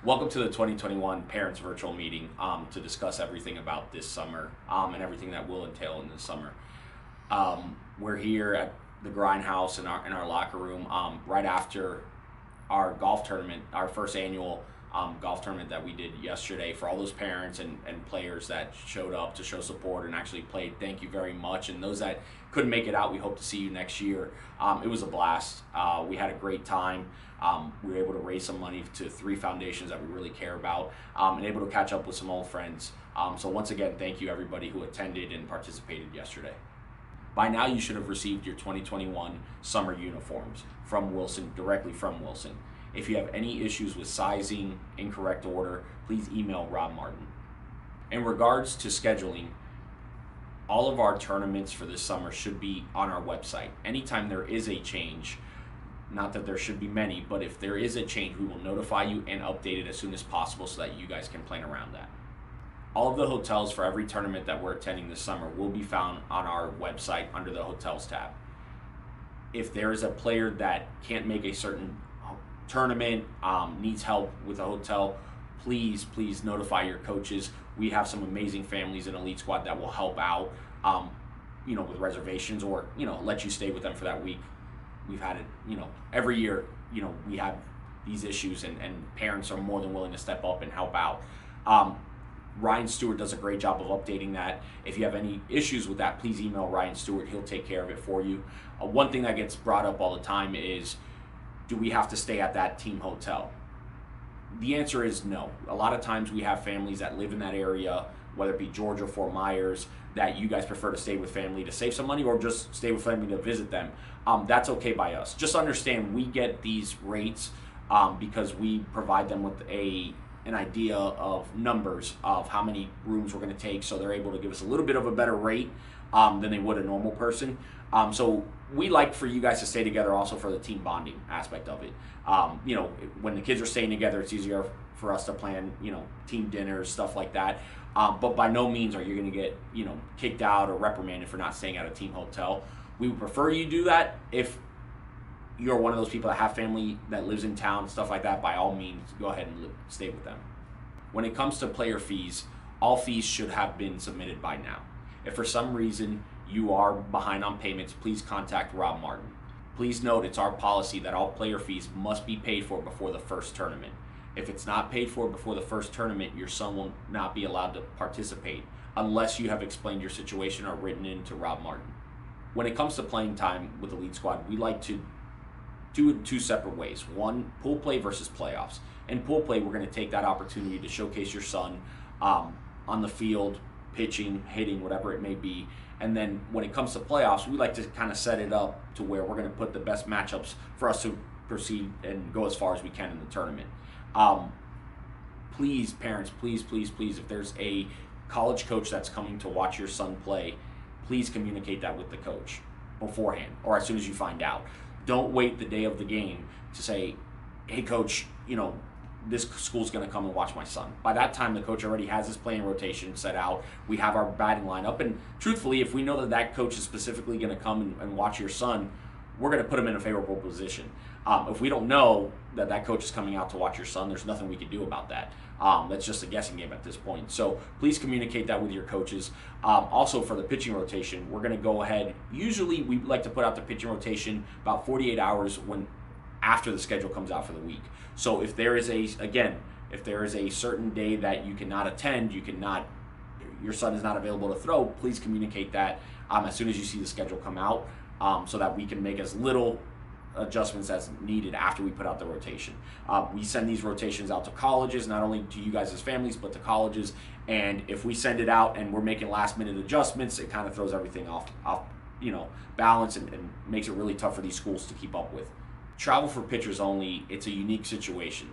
Welcome to the 2021 Parents Virtual Meeting to discuss everything about this summer and everything that will entail in this summer. We're here at the Grindhouse in our locker room right after our golf tournament, our first annual golf tournament that we did yesterday. For all those parents and players that showed up to show support and actually played, thank you very much. And those that couldn't make it out, we hope to see you next year. It was a blast. We had a great time. We were able to raise some money to 3 foundations that we really care about, and able to catch up with some old friends. So once again, thank you everybody who attended and participated yesterday. By now you should have received your 2021 summer uniforms from Wilson, directly from Wilson. If you have any issues with sizing, incorrect order, please email Rob Martin. In regards to scheduling, all of our tournaments for this summer should be on our website. Anytime there is a change, not that there should be many, but if there is a change, we will notify you and update it as soon as possible so that you guys can plan around that. All of the hotels for every tournament that we're attending this summer will be found on our website under the hotels tab. If there is a player that can't make a certain tournament, needs help with a hotel, please notify your coaches. We have some amazing families in Elite Squad that will help out, with reservations or, let you stay with them for that week. We've had it, every year, we have these issues and parents are more than willing to step up and help out. Ryan Stewart does a great job of updating that. If you have any issues with that, please email Ryan Stewart. He'll take care of it for you. One thing that gets brought up all the time is, do we have to stay at that team hotel? The answer is no. A lot of times we have families that live in that area, whether it be Georgia, Fort Myers, that you guys prefer to stay with family to save some money or just stay with family to visit them. That's okay by us. Just understand we get these rates because we provide them with an idea of numbers of how many rooms we're going to take, so they're able to give us a little bit of a better rate than they would a normal person. So we like for you guys to stay together also for the team bonding aspect of it. When the kids are staying together, it's easier for us to plan, team dinners, stuff like that. But by no means are you going to get, kicked out or reprimanded for not staying at a team hotel. We would prefer you do that. If you're one of those people that have family that lives in town, stuff like that, by all means, go ahead and stay with them. When it comes to player fees, all fees should have been submitted by now. If for some reason you are behind on payments, please contact Rob Martin. Please note it's our policy that all player fees must be paid for before the first tournament. If it's not paid for before the first tournament, your son will not be allowed to participate unless you have explained your situation or written in to Rob Martin. When it comes to playing time with the Elite Squad, we like to do it in 2 separate ways. One, pool play versus playoffs. In pool play, we're going to take that opportunity to showcase your son on the field, pitching, hitting, whatever it may be. And then when it comes to playoffs, we like to kind of set it up to where we're going to put the best matchups for us to proceed and go as far as we can in the tournament. Please, parents, please, if there's a college coach that's coming to watch your son play, please communicate that with the coach beforehand or as soon as you find out. Don't wait the day of the game to say, hey coach, this school's going to come and watch my son. By that time, the coach already has his playing rotation set out. We have our batting lineup. And truthfully, if we know that coach is specifically going to come and watch your son, we're going to put him in a favorable position. If we don't know that coach is coming out to watch your son, there's nothing we can do about that. That's just a guessing game at this point. So please communicate that with your coaches. Also for the pitching rotation, we're going to go ahead. Usually we like to put out the pitching rotation about 48 hours after the schedule comes out for the week. So if there is a certain day that you cannot attend, your son is not available to throw, please communicate that as soon as you see the schedule come out, so that we can make as little adjustments as needed after we put out the rotation. We send these rotations out to colleges, not only to you guys as families, but to colleges. And if we send it out and we're making last minute adjustments, it kind of throws everything off balance and makes it really tough for these schools to keep up with. Travel for pitchers only, it's a unique situation.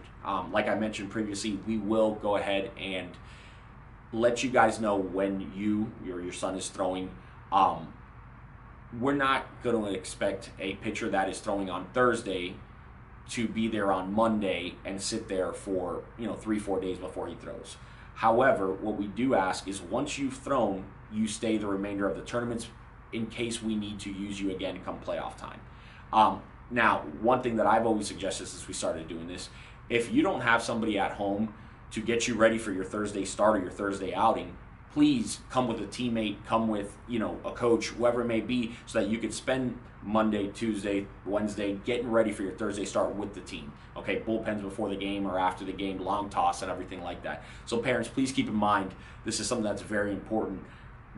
Like I mentioned previously, we will go ahead and let you guys know when your son is throwing. We're not going to expect a pitcher that is throwing on Thursday to be there on Monday and sit there for 3-4 days before he throws. However, what we do ask is once you've thrown, you stay the remainder of the tournaments in case we need to use you again come playoff time. Now, one thing that I've always suggested since we started doing this If you don't have somebody at home to get you ready for your Thursday start or your Thursday outing, please come with a teammate, come with, a coach, whoever it may be, so that you could spend Monday, Tuesday, Wednesday getting ready for your Thursday start with the team. Okay, bullpens before the game or after the game, long toss and everything like that. So parents, please keep in mind, this is something that's very important.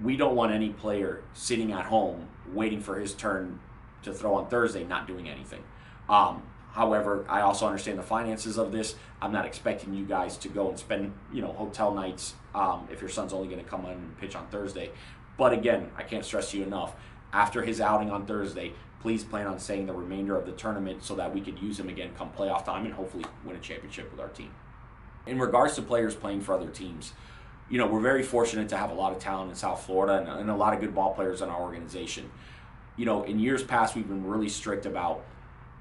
We don't want any player sitting at home waiting for his turn to throw on Thursday, not doing anything. However, I also understand the finances of this. I'm not expecting you guys to go and spend, hotel nights if your son's only going to come in and pitch on Thursday. But again, I can't stress to you enough. After his outing on Thursday, please plan on staying the remainder of the tournament so that we could use him again come playoff time and hopefully win a championship with our team. In regards to players playing for other teams, we're very fortunate to have a lot of talent in South Florida and a lot of good ball players in our organization. In years past, we've been really strict about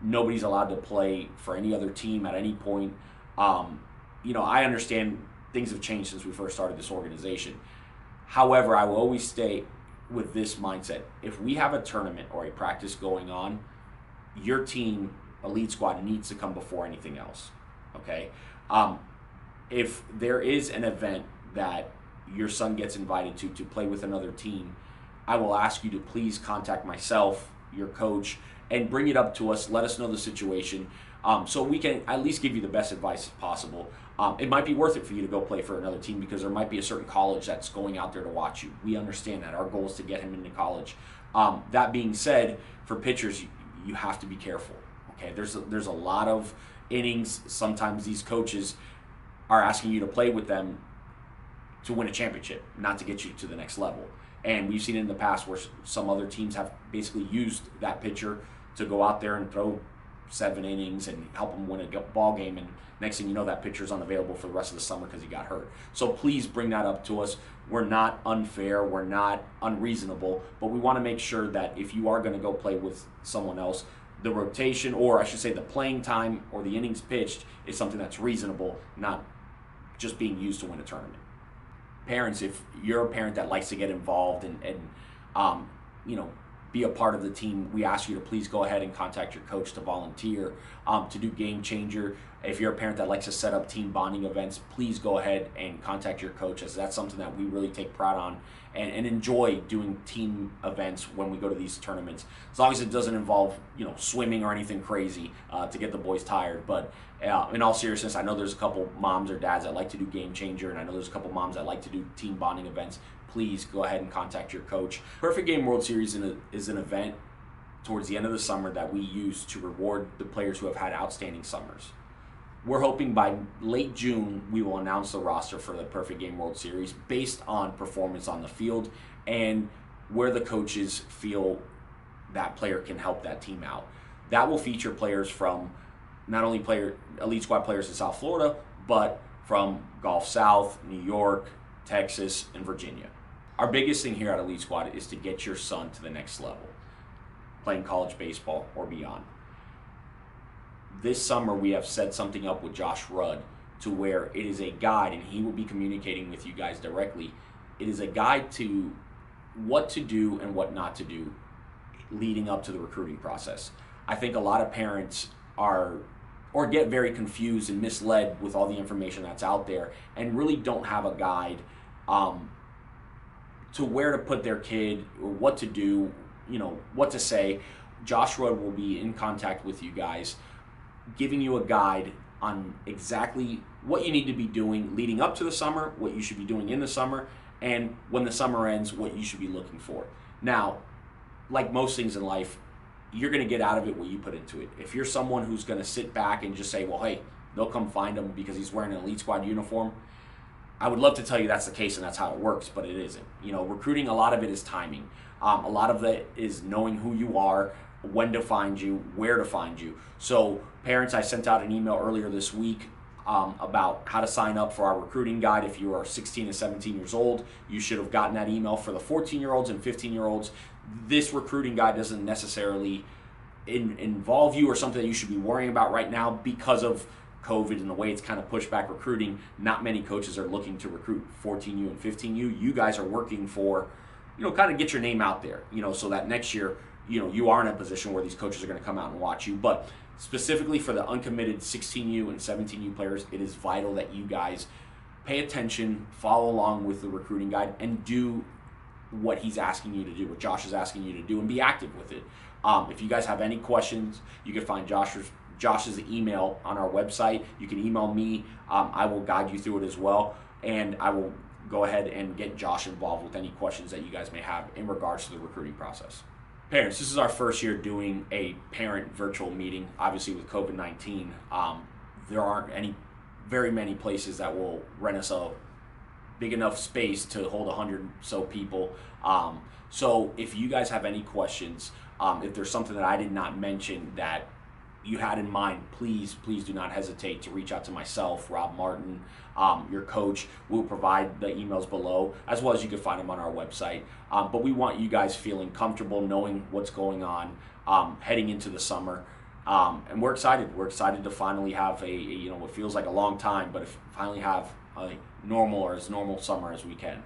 nobody's allowed to play for any other team at any point. I understand things have changed since we first started this organization. However, I will always stay with this mindset. If we have a tournament or a practice going on, your team, elite squad, needs to come before anything else. Okay? If there is an event that your son gets invited to play with another team, I will ask you to please contact myself, your coach, and bring it up to us. Let us know the situation so we can at least give you the best advice possible. It might be worth it for you to go play for another team because there might be a certain college that's going out there to watch you. We understand that. Our goal is to get him into college. That being said, for pitchers, you have to be careful. Okay, there's a lot of innings. Sometimes these coaches are asking you to play with them to win a championship, not to get you to the next level. And we've seen it in the past where some other teams have basically used that pitcher to go out there and throw 7 innings and help them win a ball game. And next thing you know, that pitcher's unavailable for the rest of the summer because he got hurt. So please bring that up to us. We're not unfair. We're not unreasonable. But we want to make sure that if you are going to go play with someone else, the rotation, or I should say the playing time or the innings pitched, is something that's reasonable, not just being used to win a tournament. Parents, if you're a parent that likes to get involved and be a part of the team, we ask you to please go ahead and contact your coach to volunteer to do Game Changer. If you're a parent that likes to set up team bonding events, please go ahead and contact your coach, as that's something that we really take pride on and enjoy doing team events when we go to these tournaments. As long as it doesn't involve swimming or anything crazy to get the boys tired. But in all seriousness, I know there's a couple moms or dads that like to do Game Changer, and I know there's a couple moms that like to do team bonding events. Please go ahead and contact your coach. Perfect Game World Series is an event towards the end of the summer that we use to reward the players who have had outstanding summers. We're hoping by late June we will announce the roster for the Perfect Game World Series based on performance on the field and where the coaches feel that player can help that team out. That will feature players from not only elite squad players in South Florida, but from Gulf South, New York, Texas, and Virginia. Our biggest thing here at Elite Squad is to get your son to the next level, playing college baseball or beyond. This summer we have set something up with Josh Rudd to where it is a guide, and he will be communicating with you guys directly. It is a guide to what to do and what not to do leading up to the recruiting process. I think a lot of parents get very confused and misled with all the information that's out there and really don't have a guide to where to put their kid or what to do, what to say. Josh Rudd will be in contact with you guys, giving you a guide on exactly what you need to be doing leading up to the summer, what you should be doing in the summer, and when the summer ends, what you should be looking for. Now, like most things in life, you're going to get out of it what you put into it. If you're someone who's going to sit back and just say, well, hey, they'll come find him because he's wearing an Elite Squad uniform, I would love to tell you that's the case and that's how it works, but it isn't. Recruiting, a lot of it is timing. A lot of it is knowing who you are, when to find you, where to find you. So parents, I sent out an email earlier this week about how to sign up for our recruiting guide. If you are 16 and 17 years old, you should have gotten that email. For the 14-year-olds and 15-year-olds, this recruiting guide doesn't necessarily involve you or something that you should be worrying about right now because of COVID and the way it's kind of pushed back recruiting. Not many coaches are looking to recruit 14U and 15U. You guys are working for, kind of get your name out there, so that next year, you are in a position where these coaches are going to come out and watch you. But specifically for the uncommitted 16U and 17U players, it is vital that you guys pay attention, follow along with the recruiting guide, and do what he's asking you to do, what Josh is asking you to do, and be active with it. If you guys have any questions, you can find Josh's email on our website. You can email me. I will guide you through it as well, and I will go ahead and get Josh involved with any questions that you guys may have in regards to the recruiting process. Parents, this is our first year doing a parent virtual meeting. Obviously, with COVID-19, there aren't very many places that will rent us a big enough space to hold 100 so people. So if you guys have any questions, if there's something that I did not mention that you had in mind, please do not hesitate to reach out to myself, Rob Martin, your coach. We'll provide the emails below, as well as you can find them on our website. But we want you guys feeling comfortable, knowing what's going on, heading into the summer. And we're excited. We're excited to finally have what feels like a long time, but finally have a normal or as normal summer as we can.